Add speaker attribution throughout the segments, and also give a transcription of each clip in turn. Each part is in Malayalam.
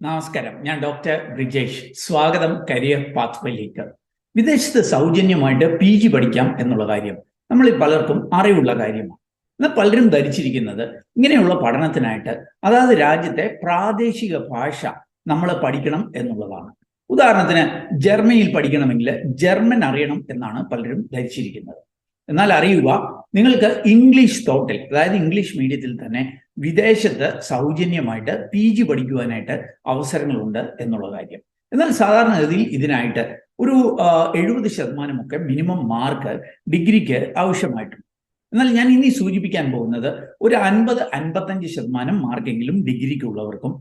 Speaker 1: നമസ്കാരം, ഞാൻ ഡോക്ടർ ബ്രിജേഷ്. സ്വാഗതം കരിയർ പാത്വേയിലേക്ക്. വിദേശത്ത് സൗജന്യമായിട്ട് PG പഠിക്കാം എന്നുള്ള കാര്യം നമ്മളിൽ പലർക്കും അറിവുള്ള കാര്യമാണ്. എന്നാൽ പലരും ധരിച്ചിരിക്കുന്നത് ഇങ്ങനെയുള്ള പഠനത്തിനായിട്ട് അതാത് രാജ്യത്തെ പ്രാദേശിക ഭാഷ നമ്മൾ പഠിക്കണം എന്നുള്ളതാണ്. ഉദാഹരണത്തിന് ജർമ്മനിയിൽ പഠിക്കണമെങ്കിൽ ജർമ്മൻ അറിയണം എന്നാണ് പലരും ധരിച്ചിരിക്കുന്നത്. എന്നാൽ അറിയുക, നിങ്ങൾക്ക് ഇംഗ്ലീഷ് തോട്ടിൽ, അതായത് ഇംഗ്ലീഷ് മീഡിയത്തിൽ തന്നെ വിദേശത്ത് സൗജന്യമായിട്ട് PG പഠിക്കുവാനായിട്ട് അവസരങ്ങളുണ്ട് എന്നുള്ള കാര്യം. എന്നാൽ സാധാരണഗതിയിൽ ഇതിനായിട്ട് ഒരു 70% ഒക്കെ മിനിമം മാർക്ക് ഡിഗ്രിക്ക് ആവശ്യമായിട്ടുണ്ട്. എന്നാൽ ഞാൻ ഇനി സൂചിപ്പിക്കാൻ പോകുന്നത് ഒരു 50-55% മാർക്കെങ്കിലും ഡിഗ്രിക്കുള്ളവർക്കും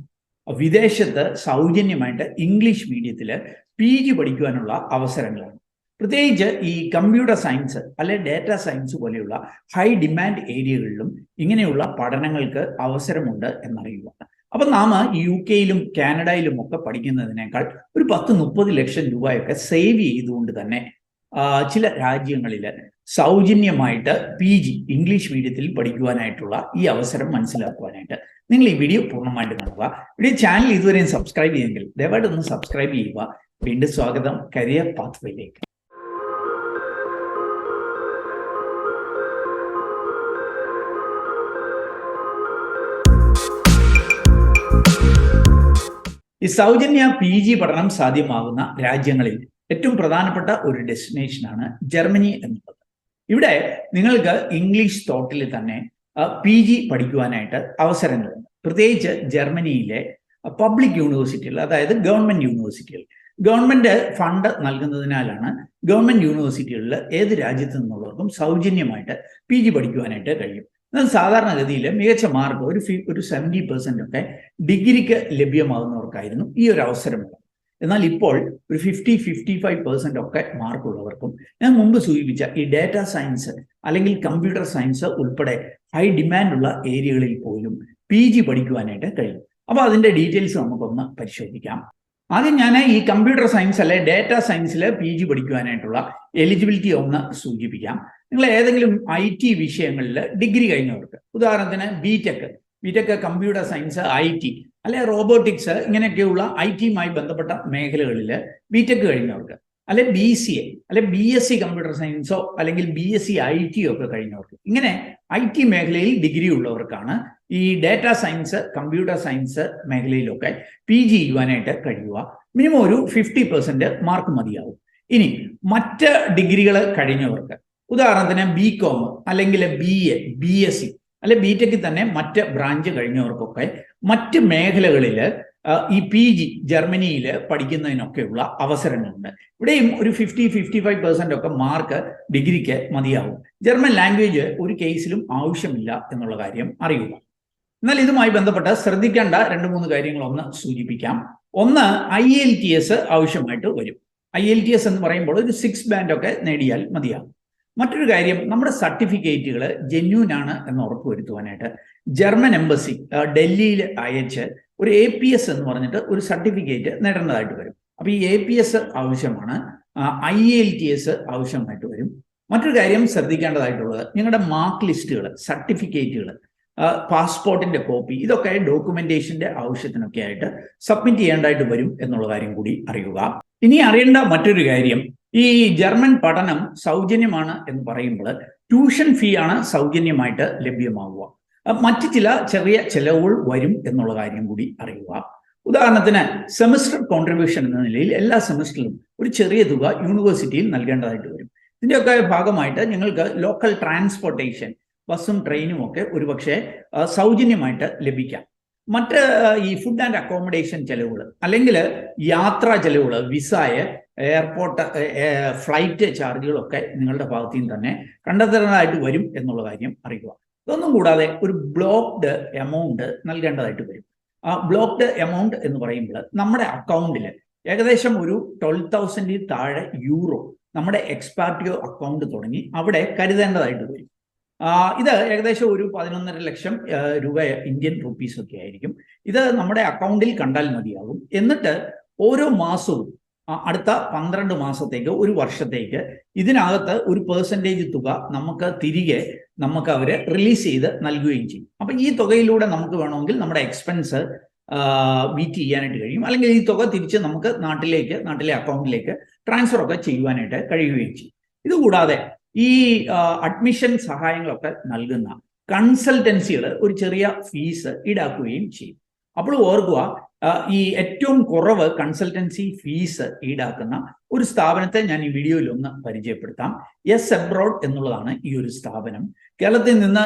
Speaker 1: വിദേശത്ത് സൗജന്യമായിട്ട് ഇംഗ്ലീഷ് മീഡിയത്തിൽ PG പഠിക്കുവാനുള്ള അവസരങ്ങളാണ്. പ്രത്യേകിച്ച് ഈ കമ്പ്യൂട്ടർ സയൻസ് അല്ലെ ഡാറ്റാ സയൻസ് പോലെയുള്ള ഹൈ ഡിമാൻഡ് ഏരിയകളിലും ഇങ്ങനെയുള്ള പഠനങ്ങൾക്ക് അവസരമുണ്ട് എന്നറിയുക. അപ്പം നാം UK യിലും കാനഡയിലും ഒക്കെ പഠിക്കുന്നതിനേക്കാൾ ഒരു 10-30 ലക്ഷം രൂപയൊക്കെ സേവ് ചെയ്തുകൊണ്ട് തന്നെ ചില രാജ്യങ്ങളിൽ സൗജന്യമായിട്ട് PG ഇംഗ്ലീഷ് മീഡിയത്തിൽ പഠിക്കുവാനായിട്ടുള്ള ഈ അവസരം മനസ്സിലാക്കുവാനായിട്ട് നിങ്ങൾ ഈ വീഡിയോ പൂർണ്ണമായിട്ട് കാണുക. വീഡിയോ ചാനൽ ഇതുവരെയും സബ്സ്ക്രൈബ് ചെയ്യുമെങ്കിൽ ദയവായിട്ട് ഒന്ന് സബ്സ്ക്രൈബ് ചെയ്യുക. വീണ്ടും സ്വാഗതം കരിയർ പാത്വേയിലേക്ക്. ഈ സൗജന്യ PG പഠനം സാധ്യമാകുന്ന രാജ്യങ്ങളിൽ ഏറ്റവും പ്രധാനപ്പെട്ട ഒരു ഡെസ്റ്റിനേഷനാണ് ജർമ്മനി എന്നുള്ളത്. ഇവിടെ നിങ്ങൾക്ക് ഇംഗ്ലീഷ് തോട്ടിൽ തന്നെ PG പഠിക്കുവാനായിട്ട് അവസരങ്ങളുണ്ട്. പ്രത്യേകിച്ച് ജർമ്മനിയിലെ പബ്ലിക് യൂണിവേഴ്സിറ്റികൾ, അതായത് ഗവൺമെന്റ് യൂണിവേഴ്സിറ്റികൾ, ഗവൺമെന്റ് ഫണ്ട് നൽകുന്നതിനാലാണ് ഗവൺമെന്റ് യൂണിവേഴ്സിറ്റികളിൽ ഏത് രാജ്യത്തു നിന്നുള്ളവർക്കും സൗജന്യമായിട്ട് PG പഠിക്കുവാനായിട്ട് കഴിയും. എന്നാൽ സാധാരണഗതിയിൽ മികച്ച മാർക്ക് ഒരു 70% ഒക്കെ ഡിഗ്രിക്ക് ലഭ്യമാകുന്നവർക്കായിരുന്നു ഈ ഒരു അവസരമുള്ളത്. എന്നാൽ ഇപ്പോൾ ഒരു 50-55% ഒക്കെ മാർക്കുള്ളവർക്കും ഞാൻ മുമ്പ് സൂചിപ്പിച്ച ഈ ഡാറ്റാ സയൻസ് അല്ലെങ്കിൽ കമ്പ്യൂട്ടർ സയൻസ് ഉൾപ്പെടെ ഹൈ ഡിമാൻഡുള്ള ഏരിയകളിൽ പോലും PG പഠിക്കുവാനായിട്ട് കഴിയും. അപ്പോൾ അതിൻ്റെ ഡീറ്റെയിൽസ് നമുക്കൊന്ന് പരിശോധിക്കാം. ആദ്യം ഞാൻ ഈ കമ്പ്യൂട്ടർ സയൻസ് അല്ലെ ഡാറ്റാ സയൻസിൽ PG പഠിക്കുവാനായിട്ടുള്ള എലിജിബിലിറ്റി ഒന്ന് സൂചിപ്പിക്കാം. നിങ്ങൾ ഏതെങ്കിലും IT വിഷയങ്ങളിൽ ഡിഗ്രി കഴിഞ്ഞവർക്ക്, ഉദാഹരണത്തിന് ബിടെക് കമ്പ്യൂട്ടർ സയൻസ്, IT അല്ലെ റോബോട്ടിക്സ്, ഇങ്ങനെയൊക്കെയുള്ള IT-യുമായി ബന്ധപ്പെട്ട മേഖലകളിൽ ബിടെക് കഴിഞ്ഞവർക്ക്, അല്ലെ BCA അല്ലെ BSc കമ്പ്യൂട്ടർ സയൻസോ അല്ലെങ്കിൽ BSc IT ഒക്കെ കഴിഞ്ഞവർക്ക്, ഇങ്ങനെ IT മേഖലയിൽ ഡിഗ്രി ഉള്ളവർക്കാണ് ഈ ഡാറ്റാ സയൻസ് കമ്പ്യൂട്ടർ സയൻസ് മേഖലയിലൊക്കെ PG ചെയ്യുവാനായിട്ട് കഴിയുക. മിനിമം ഒരു 50% മാർക്ക് മതിയാവും. ഇനി മറ്റ് ഡിഗ്രികൾ കഴിഞ്ഞവർക്ക്, ഉദാഹരണത്തിന് BCom അല്ലെങ്കിൽ BA, BSc അല്ലെ BTech തന്നെ മറ്റ് ബ്രാഞ്ച് കഴിഞ്ഞവർക്കൊക്കെ മറ്റ് മേഖലകളിൽ ഈ PG ജർമ്മനിയിൽ പഠിക്കുന്നതിനൊക്കെയുള്ള അവസരങ്ങളുണ്ട്. ഇവിടെയും ഒരു 50-55% ഒക്കെ മാർക്ക് ഡിഗ്രിക്ക് മതിയാവും. ജർമ്മൻ ലാംഗ്വേജ് ഒരു കേസിലും ആവശ്യമില്ല എന്നുള്ള കാര്യം അറിയുക. എന്നാൽ ഇതുമായി ബന്ധപ്പെട്ട് ശ്രദ്ധിക്കേണ്ട 2-3 കാര്യങ്ങളൊന്ന് സൂചിപ്പിക്കാം. ഒന്ന്, IELTS ആവശ്യമായിട്ട് വരും. IELTS എന്ന് പറയുമ്പോൾ ഒരു 6 ബാൻഡ് ഒക്കെ നേടിയാൽ മതിയാകും. മറ്റൊരു കാര്യം, നമ്മുടെ സർട്ടിഫിക്കറ്റുകൾ ജെന്യൂൻ ആണ് എന്ന് ഉറപ്പുവരുത്തുവാനായിട്ട് ജർമ്മൻ എംബസി ഡൽഹിയിൽ അയച്ച് ഒരു APS എന്ന് പറഞ്ഞിട്ട് ഒരു സർട്ടിഫിക്കറ്റ് നേടേണ്ടതായിട്ട് വരും. അപ്പോൾ ഈ APS ആവശ്യമാണ്, IELTS ആവശ്യമായിട്ട് വരും. മറ്റൊരു കാര്യം ശ്രദ്ധിക്കേണ്ടതായിട്ടുള്ളത്, നിങ്ങളുടെ മാർക്ക് ലിസ്റ്റുകൾ, സർട്ടിഫിക്കറ്റുകൾ, പാസ്പോർട്ടിന്റെ കോപ്പി, ഇതൊക്കെ ഡോക്യുമെന്റേഷന്റെ ആവശ്യത്തിനൊക്കെ ആയിട്ട് സബ്മിറ്റ് ചെയ്യേണ്ടതായിട്ട് വരും എന്നുള്ള കാര്യം കൂടി അറിയുക. ഇനി അറിയേണ്ട മറ്റൊരു കാര്യം, ഈ ജർമ്മൻ പഠനം സൗജന്യമാണ് എന്ന് പറയുമ്പോൾ ട്യൂഷൻ ഫീ ആണ് സൗജന്യമായിട്ട് ലഭ്യമാവുക. മറ്റ് ചില ചെറിയ ചെലവുകൾ വരും എന്നുള്ള കാര്യം കൂടി അറിയുക. ഉദാഹരണത്തിന് സെമിസ്റ്റർ കോൺട്രിബ്യൂഷൻ എന്ന നിലയിൽ എല്ലാ സെമിസ്റ്ററിലും ഒരു ചെറിയ തുക യൂണിവേഴ്സിറ്റിയിൽ നൽകേണ്ടതായിട്ട് വരും. ഇതിൻ്റെയൊക്കെ ഭാഗമായിട്ട് നിങ്ങൾക്ക് ലോക്കൽ ട്രാൻസ്പോർട്ടേഷൻ, ബസ്സും ട്രെയിനും ഒക്കെ ഒരുപക്ഷെ സൗജന്യമായിട്ട് ലഭിക്കാം. മറ്റ് ഈ ഫുഡ് ആൻഡ് അക്കോമഡേഷൻ ചെലവുകൾ അല്ലെങ്കിൽ യാത്രാ ചെലവുകൾ, വിസായ, എയർപോർട്ട്, ഫ്ലൈറ്റ് ചാർജുകളൊക്കെ നിങ്ങളുടെ ഭാഗത്തു നിന്ന് തന്നെ കണ്ടെത്തേണ്ടതായിട്ട് വരും എന്നുള്ള കാര്യം അറിയുക. ഇതൊന്നും കൂടാതെ ഒരു ബ്ലോക്ക്ഡ് എമൗണ്ട് നൽകേണ്ടതായിട്ട് വരും. ആ ബ്ലോക്ക്ഡ് എമൗണ്ട് എന്ന് പറയുമ്പോൾ നമ്മുടെ അക്കൗണ്ടിൽ ഏകദേശം ഒരു 12,000 താഴെ യൂറോ നമ്മുടെ എക്സ്പാർട്ടിയോ അക്കൗണ്ട് തുടങ്ങി അവിടെ കരുതേണ്ടതായിട്ട് വരും. ഇത് ഏകദേശം ഒരു 11.5 ലക്ഷം രൂപ ഇന്ത്യൻ റുപ്പീസ് ഒക്കെ ആയിരിക്കും. ഇത് നമ്മുടെ അക്കൗണ്ടിൽ കണ്ടാൽ മതിയാകും. എന്നിട്ട് ഓരോ മാസവും അടുത്ത 12 മാസത്തേക്ക്, ഒരു വർഷത്തേക്ക് ഇതിനകത്ത് ഒരു പെർസെൻറ്റേജ് തുക നമുക്ക് അവർ റിലീസ് ചെയ്ത് നൽകുകയും ചെയ്യും. അപ്പം ഈ തുകയിലൂടെ നമുക്ക് വേണമെങ്കിൽ നമ്മുടെ എക്സ്പെൻസ് മീറ്റ് ചെയ്യാനായിട്ട് കഴിയും. അല്ലെങ്കിൽ ഈ തുക തിരിച്ച് നമുക്ക് നാട്ടിലെ അക്കൗണ്ടിലേക്ക് ട്രാൻസ്ഫർ ഒക്കെ ചെയ്യുവാനായിട്ട് കഴിയുകയും ചെയ്യും. ഇതുകൂടാതെ ഈ അഡ്മിഷൻ സഹായങ്ങളൊക്കെ നൽകുന്ന കൺസൾട്ടൻസികൾ ഒരു ചെറിയ ഫീസ് ഈടാക്കുകയും ചെയ്യും. അപ്പോൾ ഓർക്കുക, ഈ ഏറ്റവും കുറവ് കൺസൾട്ടൻസി ഫീസ് ഈടാക്കുന്ന ഒരു സ്ഥാപനത്തെ ഞാൻ ഈ വീഡിയോയിൽ ഒന്ന് പരിചയപ്പെടുത്താം. യെസ് അബ്രോഡ് എന്നുള്ളതാണ് ഈ ഒരു സ്ഥാപനം. കേരളത്തിൽ നിന്ന്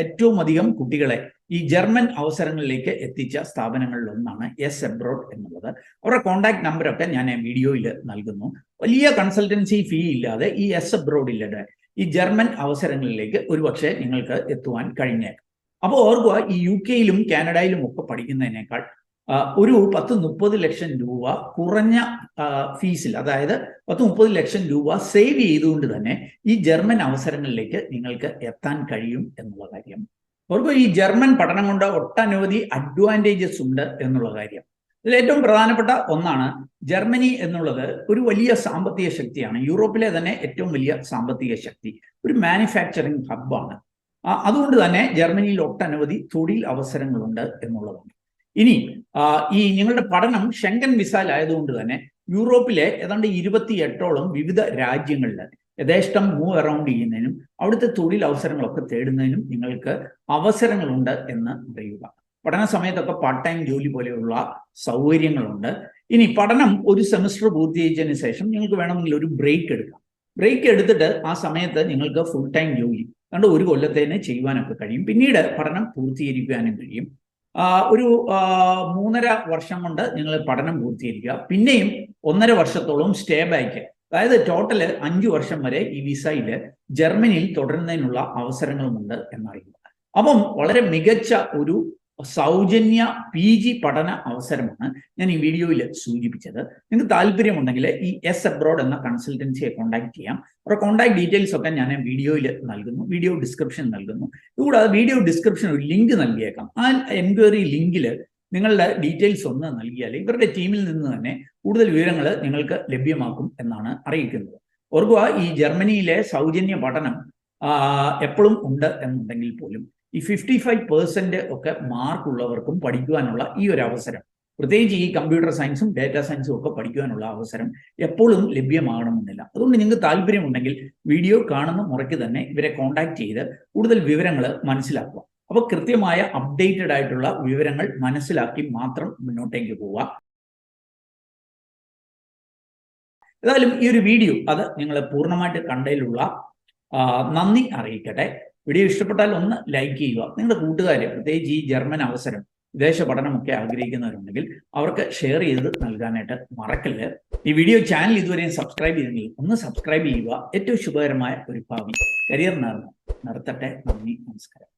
Speaker 1: ഏറ്റവും അധികം കുട്ടികളെ ഈ ജർമ്മൻ അവസരങ്ങളിലേക്ക് എത്തിച്ച സ്ഥാപനങ്ങളിലൊന്നാണ് യെസ് അബ്രോഡ് എന്നുള്ളത്. അവരുടെ കോൺടാക്ട് നമ്പറൊക്കെ ഞാൻ വീഡിയോയിൽ നൽകുന്നു. വലിയ കൺസൾട്ടൻസി ഫീ ഇല്ലാതെ ഈ യെസ് അബ്രോഡിലൂടെ ഈ ജർമ്മൻ അവസരങ്ങളിലേക്ക് ഒരുപക്ഷെ നിങ്ങൾക്ക് എത്തുവാൻ കഴിഞ്ഞേക്കും. അപ്പോൾ ഓർക്കുക, ഈ UK-യിലും കാനഡയിലും ഒക്കെ പഠിക്കുന്നതിനേക്കാൾ ഒരു 10-30 ലക്ഷം രൂപ കുറഞ്ഞ ഫീസിൽ, അതായത് 10-30 ലക്ഷം രൂപ സേവ് ചെയ്തുകൊണ്ട് തന്നെ ഈ ജർമ്മൻ അവസരങ്ങളിലേക്ക് നിങ്ങൾക്ക് എത്താൻ കഴിയും എന്നുള്ള കാര്യം ഓർക്കുക. ഈ ജർമ്മൻ പഠനം കൊണ്ട് ഒട്ടനവധി അഡ്വാൻറ്റേജസ് ഉണ്ട് എന്നുള്ള കാര്യം. ഇതിൽ ഏറ്റവും പ്രധാനപ്പെട്ട ഒന്നാണ്, ജർമ്മനി എന്നുള്ളത് ഒരു വലിയ സാമ്പത്തിക ശക്തിയാണ്. യൂറോപ്പിലെ തന്നെ ഏറ്റവും വലിയ സാമ്പത്തിക ശക്തി, ഒരു മാനുഫാക്ചറിങ് ഹബ്ബാണ്. അതുകൊണ്ട് തന്നെ ജർമ്മനിയിൽ ഒട്ടനവധി തൊഴിൽ അവസരങ്ങളുണ്ട് എന്നുള്ളതാണ്. ഇനി ഈ നിങ്ങളുടെ പഠനം ഷെങ്കൻ വിസയിലായതുകൊണ്ട് തന്നെ യൂറോപ്പിലെ ഏതാണ്ട് 28ഓളം വിവിധ രാജ്യങ്ങളിൽ യഥേഷ്ടം മൂവ് അറൗണ്ട് ചെയ്യുന്നതിനും അവിടുത്തെ തൊഴിൽ അവസരങ്ങളൊക്കെ തേടുന്നതിനും നിങ്ങൾക്ക് അവസരങ്ങളുണ്ട് എന്ന് അറിയുക. പഠന സമയത്തൊക്കെ പാർട്ട് ടൈം ജോലി പോലെയുള്ള സൗകര്യങ്ങളുണ്ട്. ഇനി പഠനം ഒരു സെമിസ്റ്റർ പൂർത്തീകരിച്ചതിന് ശേഷം നിങ്ങൾക്ക് വേണമെങ്കിൽ ഒരു ബ്രേക്ക് എടുക്കാം. ബ്രേക്ക് എടുത്തിട്ട് ആ സമയത്ത് നിങ്ങൾക്ക് ഫുൾ ടൈം ജോലി കണ്ട് ഒരു കൊല്ലത്തേന് ചെയ്യുവാനൊക്കെ കഴിയും. പിന്നീട് പഠനം പൂർത്തീകരിക്കാനും കഴിയും. ഒരു 3.5 വർഷം കൊണ്ട് നിങ്ങൾ പഠനം പൂർത്തീകരിക്കുക. പിന്നെയും 1.5 വർഷത്തോളം സ്റ്റേ ബാക്ക്, അതായത് ടോട്ടൽ 5 വർഷം വരെ ഈ വിസയിൽ ജർമ്മനിയിൽ തുടരുന്നതിനുള്ള അവസരങ്ങളുമുണ്ട് എന്നറിയുക. അപ്പം വളരെ മികച്ച ഒരു സൗജന്യ PG പഠന അവസരമാണ് ഞാൻ ഈ വീഡിയോയിൽ സൂചിപ്പിച്ചത്. നിങ്ങൾക്ക് താല്പര്യമുണ്ടെങ്കിൽ ഈ യെസ് അബ്രോഡ് എന്ന കൺസൾട്ടൻസിയെ കോൺടാക്ട് ചെയ്യാം. അവരുടെ കോൺടാക്ട് ഡീറ്റെയിൽസ് ഒക്കെ ഞാൻ വീഡിയോയിൽ നൽകുന്നു, വീഡിയോ ഡിസ്ക്രിപ്ഷൻ നൽകുന്നു. ഇതുകൂടാതെ വീഡിയോ ഡിസ്ക്രിപ്ഷൻ ഒരു ലിങ്ക് നൽകിയേക്കാം. ആ എൻക്വയറി ലിങ്കിൽ നിങ്ങളുടെ ഡീറ്റെയിൽസ് ഒന്ന് നൽകിയാൽ ഇവരുടെ ടീമിൽ നിന്ന് തന്നെ കൂടുതൽ വിവരങ്ങൾ നിങ്ങൾക്ക് ലഭ്യമാക്കും എന്നാണ് അറിയിക്കുന്നത്. ഓർക്കുക, ഈ ജർമ്മനിയിലെ സൗജന്യ പഠനം എപ്പോഴും ഉണ്ട് എന്നുണ്ടെങ്കിൽ പോലും ഈ 55% ഒക്കെ മാർക്ക് ഉള്ളവർക്കും പഠിക്കുവാനുള്ള ഈ ഒരു അവസരം, പ്രത്യേകിച്ച് ഈ കമ്പ്യൂട്ടർ സയൻസും ഡാറ്റാ സയൻസും ഒക്കെ പഠിക്കുവാനുള്ള അവസരം എപ്പോഴും ലഭ്യമാകണമെന്നില്ല. അതുകൊണ്ട് നിങ്ങൾക്ക് താല്പര്യമുണ്ടെങ്കിൽ വീഡിയോ കാണുന്ന മുറയ്ക്ക് തന്നെ ഇവരെ കോൺടാക്ട് ചെയ്ത് കൂടുതൽ വിവരങ്ങൾ മനസ്സിലാക്കുക. അപ്പോൾ കൃത്യമായ അപ്ഡേറ്റഡ് ആയിട്ടുള്ള വിവരങ്ങൾ മനസ്സിലാക്കി മാത്രം മുന്നോട്ടേക്ക് പോവുക. ഏതായാലും ഈ ഒരു വീഡിയോ അത് നിങ്ങൾ പൂർണ്ണമായിട്ട് കണ്ടതിലുള്ള നന്ദി അറിയിക്കട്ടെ. വീഡിയോ ഇഷ്ടപ്പെട്ടാൽ ഒന്ന് ലൈക്ക് ചെയ്യുക. നിങ്ങളുടെ കൂട്ടുകാരെ, പ്രത്യേകിച്ച് ഈ ജർമ്മൻ അവസരം, വിദേശ പഠനമൊക്കെ ആഗ്രഹിക്കുന്നവരുണ്ടെങ്കിൽ അവർക്ക് ഷെയർ ചെയ്ത് നൽകാനായിട്ട് മറക്കല്ല്. ഈ വീഡിയോ ചാനൽ ഇതുവരെയും സബ്സ്ക്രൈബ് ചെയ്തെങ്കിൽ ഒന്ന് സബ്സ്ക്രൈബ് ചെയ്യുക. ഏറ്റവും ശുഭകരമായ ഒരു ഭാവി കരിയർ നടത്തട്ടെ. നന്ദി, നമസ്കാരം.